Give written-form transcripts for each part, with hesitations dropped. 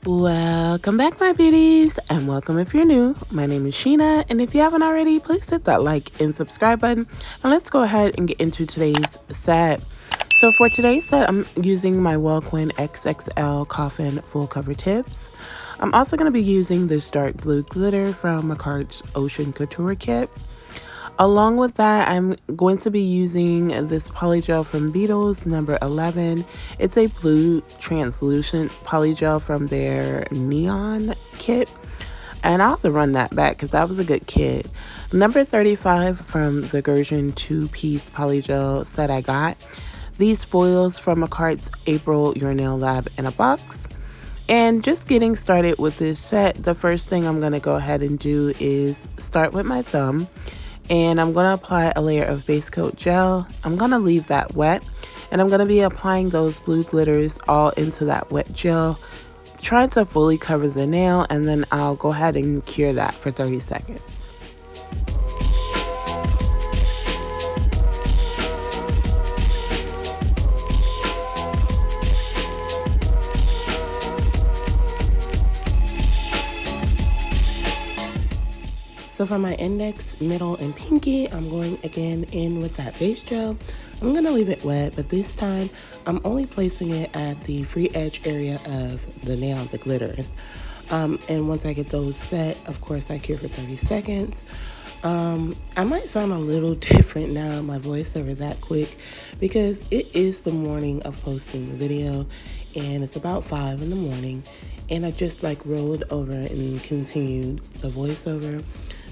Welcome back, my beauties, and welcome if you're new. My name is Sheena, and if you haven't already, please hit that like and subscribe button. And let's go ahead and get into today's set. So for today's set, I'm using my Welquin XXL Coffin Full Cover Tips. I'm also going to be using this dark blue glitter from Macart's Ocean Couture Kit. Along with that, I'm going to be using this polygel from Beetles, number 11. It's a blue translucent polygel from their Neon kit. And I'll have to run that back because that was a good kit. Number 35 from the Gershon 2-piece polygel set I got. These foils from Macart's April Your Nail Lab in a box. And just getting started with this set, the first thing I'm going to go ahead and do is start with my thumb. And I'm going to apply a layer of base coat gel. I'm going to leave that wet. And I'm going to be applying those blue glitters all into that wet gel, trying to fully cover the nail. And then I'll go ahead and cure that for 30 seconds. So for my index, middle, and pinky, I'm going again in with that base gel. I'm going to leave it wet, but this time I'm only placing it at the free edge area of the nail, the glitters. And once I get those set, of course, I cure for 30 seconds. I might sound a little different now, my voiceover that quick, because it is the morning of posting the video, and it's about 5 in the morning, and I just rolled over and continued the voiceover.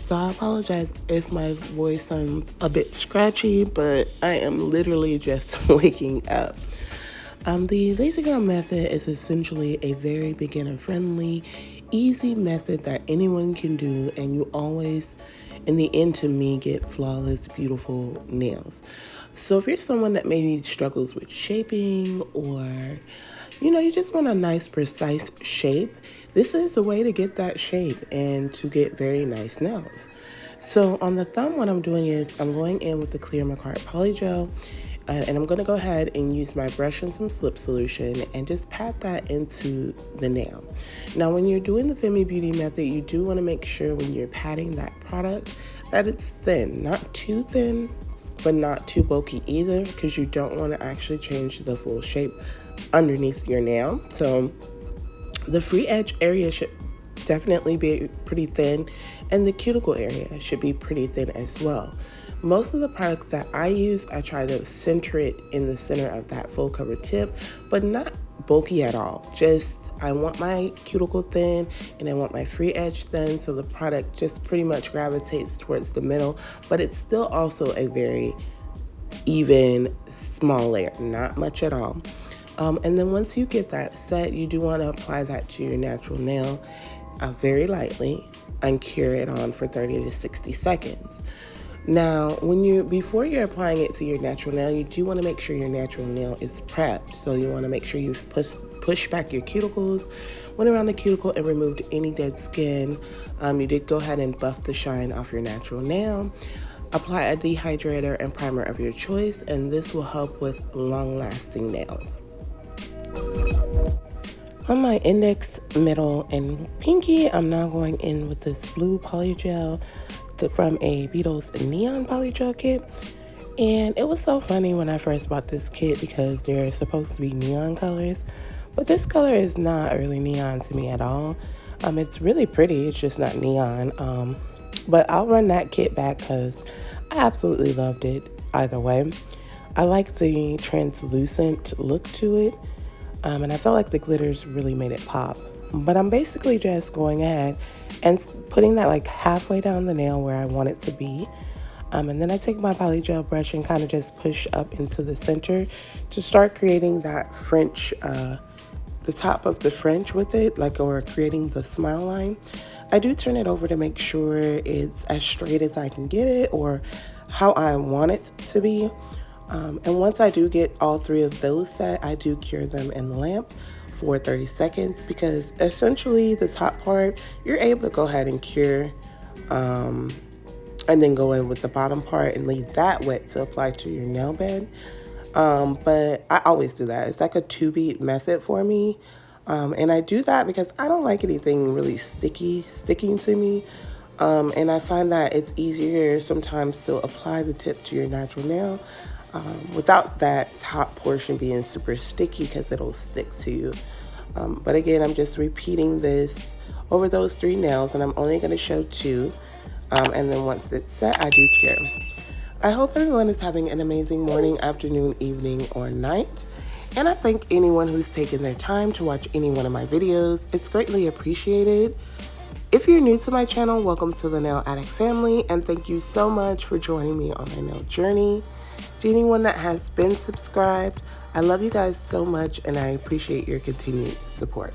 So I apologize if my voice sounds a bit scratchy, but I am literally just waking up. The Lazy Girl method is essentially a very beginner-friendly, easy method that anyone can do, and you always, in the end, to me, get flawless, beautiful nails. So if you're someone that maybe struggles with shaping, or you just want a nice, precise shape, this is a way to get that shape and to get very nice nails. So on the thumb, what I'm doing is I'm going in with the clear Macart polygel, and I'm going to go ahead and use my brush and some slip solution and just pat that into the nail. Now, when you're doing the Femi Beauty method, you do want to make sure when you're patting that product that it's thin, not too thin, but not too bulky either, because you don't want to actually change the full shape underneath your nail. So the free edge area should definitely be pretty thin, and the cuticle area should be pretty thin as well. Most of the product that I use, I try to center it in the center of that full cover tip, but not bulky at all. Just, I want my cuticle thin and I want my free edge thin, so the product just pretty much gravitates towards the middle, but it's still also a very even small layer, not much at all. And then once you get that set, you do want to apply that to your natural nail very lightly and cure it on for 30 to 60 seconds. Now, before you're applying it to your natural nail, you do want to make sure your natural nail is prepped. So you want to make sure you've pushed back your cuticles, went around the cuticle and removed any dead skin. You did go ahead and buff the shine off your natural nail. Apply a dehydrator and primer of your choice, and this will help with long-lasting nails. On my index, middle, and pinky, I'm now going in with this blue polygel from a Beetles Neon polygel kit. And it was so funny when I first bought this kit because they're supposed to be neon colors, but this color is not really neon to me at all. It's really pretty, it's just not neon. But I'll run that kit back because I absolutely loved it either way. I like the translucent look to it. And I felt like the glitters really made it pop. But I'm basically just going ahead and putting that halfway down the nail where I want it to be. And then I take my polygel brush and kind of just push up into the center to start creating that French, the top of the French with it, or creating the smile line. I do turn it over to make sure it's as straight as I can get it or how I want it to be. And once I do get all three of those set, I do cure them in the lamp for 30 seconds because essentially the top part, you're able to go ahead and cure and then go in with the bottom part and leave that wet to apply to your nail bed. But I always do that. It's like a 2-beat method for me. And I do that because I don't like anything really sticking to me. And I find that it's easier sometimes to apply the tip to your natural nail without that top portion being super sticky because it'll stick to you. But again, I'm just repeating this over those 3 nails, and I'm only going to show 2. And then once it's set, I do cure. I hope everyone is having an amazing morning, afternoon, evening, or night. And I thank anyone who's taken their time to watch any one of my videos. It's greatly appreciated. If you're new to my channel, welcome to the Nail Addict family, and thank you so much for joining me on my nail journey. To anyone that has been subscribed, I love you guys so much, and I appreciate your continued support.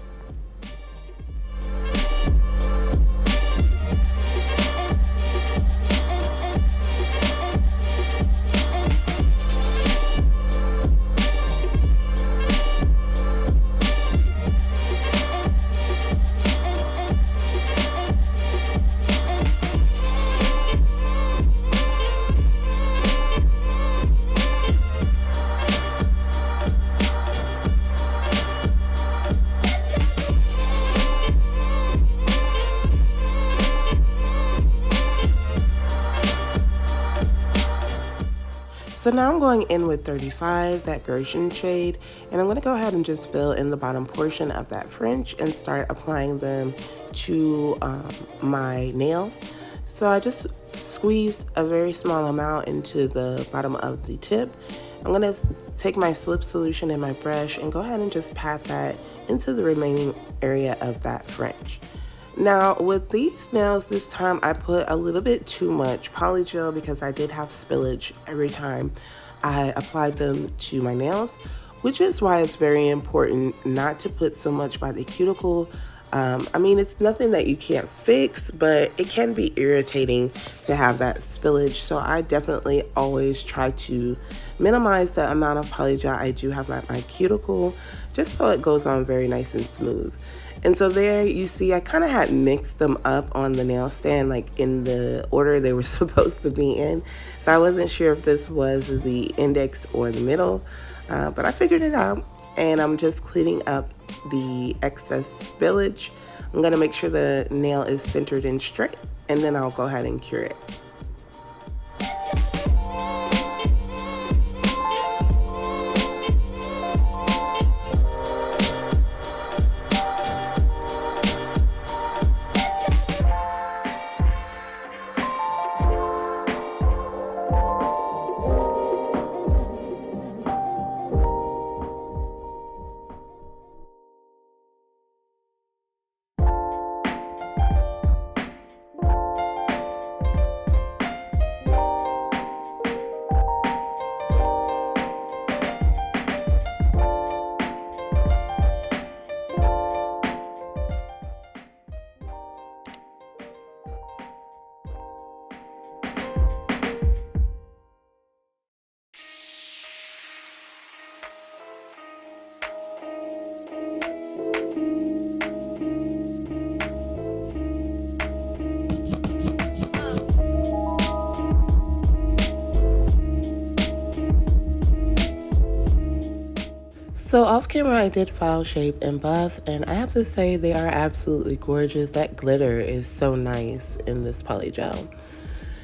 So now I'm going in with 35, that Goshen shade, and I'm going to go ahead and just fill in the bottom portion of that fringe and start applying them to my nail. So I just squeezed a very small amount into the bottom of the tip. I'm going to take my slip solution in my brush and go ahead and just pat that into the remaining area of that fringe. Now with these nails this time I put a little bit too much polygel because I did have spillage every time I applied them to my nails, which is why it's very important not to put so much by the cuticle. I mean, it's nothing that you can't fix, but it can be irritating to have that spillage. So I definitely always try to minimize the amount of polygel I do have at my cuticle, just so it goes on very nice and smooth. And so there you see I kind of had mixed them up on the nail stand, like in the order they were supposed to be in. So I wasn't sure if this was the index or the middle, but I figured it out, and I'm just cleaning up the excess spillage. I'm going to make sure the nail is centered and straight, and then I'll go ahead and cure it. So off camera I did file shape and buff, and I have to say they are absolutely gorgeous. That glitter is so nice in this polygel.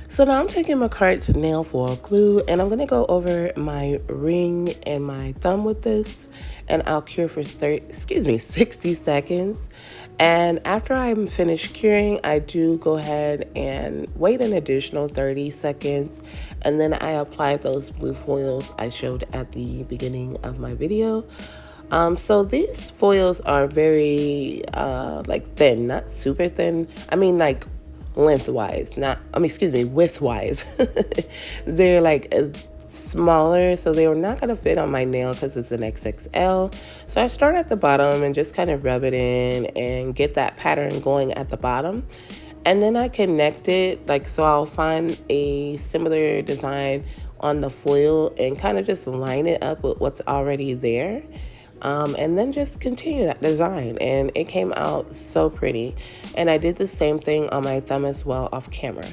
So now I'm taking my Cart nail foil glue, and I'm going to go over my ring and my thumb with this, and I'll cure for 60 seconds. And after I'm finished curing, I do go ahead and wait an additional 30 seconds, and then I apply those blue foils I showed at the beginning of my video. So these foils are very like thin, not super thin. I mean, like lengthwise, widthwise. They're like smaller, so they were not going to fit on my nail because it's an XXL. So I start at the bottom and just kind of rub it in and get that pattern going at the bottom, and then I connect it, like, so I'll find a similar design on the foil and kind of just line it up with what's already there, and then just continue that design, and it came out so pretty. And I did the same thing on my thumb as well off camera.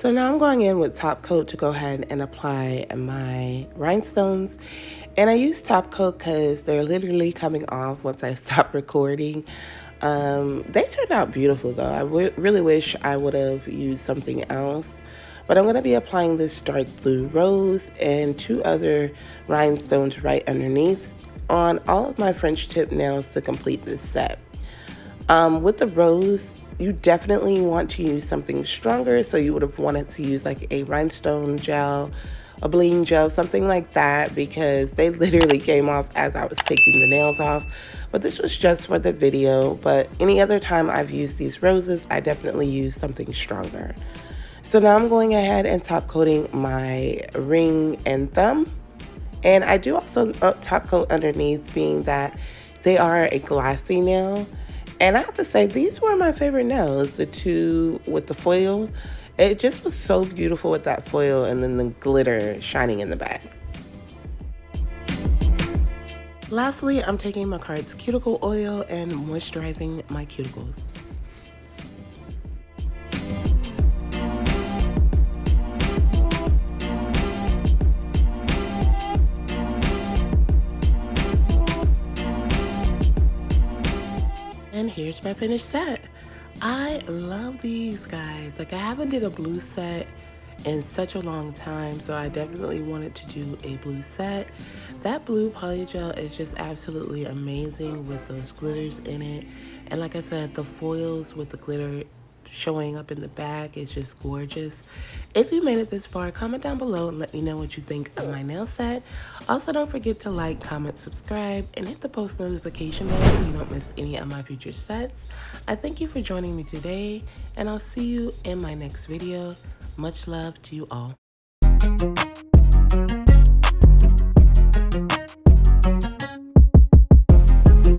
So now I'm going in with top coat to go ahead and apply my rhinestones. And I use top coat because they're literally coming off once I stop recording. They turned out beautiful though. I really wish I would have used something else. But I'm going to be applying this dark blue rose and 2 other rhinestones right underneath on all of my French tip nails to complete this set. With the rose, you definitely want to use something stronger, so you would have wanted to use like a rhinestone gel, a bling gel, something like that, because they literally came off as I was taking the nails off. But this was just for the video. But any other time I've used these roses, I definitely use something stronger. So now I'm going ahead and top coating my ring and thumb. And I do also top coat underneath, being that they are a glossy nail. And I have to say, these were my favorite nails, the 2 with the foil. It just was so beautiful with that foil and then the glitter shining in the back. Lastly, I'm taking Macard's cuticle oil and moisturizing my cuticles. And here's my finished set. I love these guys. Like, I haven't did a blue set in such a long time, so I definitely wanted to do a blue set. That blue polygel is just absolutely amazing with those glitters in it. And like I said, the foils with the glitter showing up in the back is just gorgeous. If you made it this far, comment down below and let me know what you think of my nail set. Also, don't forget to like, comment, subscribe, and hit the post notification bell so you don't miss any of my future sets. I thank you for joining me today, and I'll see you in my next video. Much love to you all.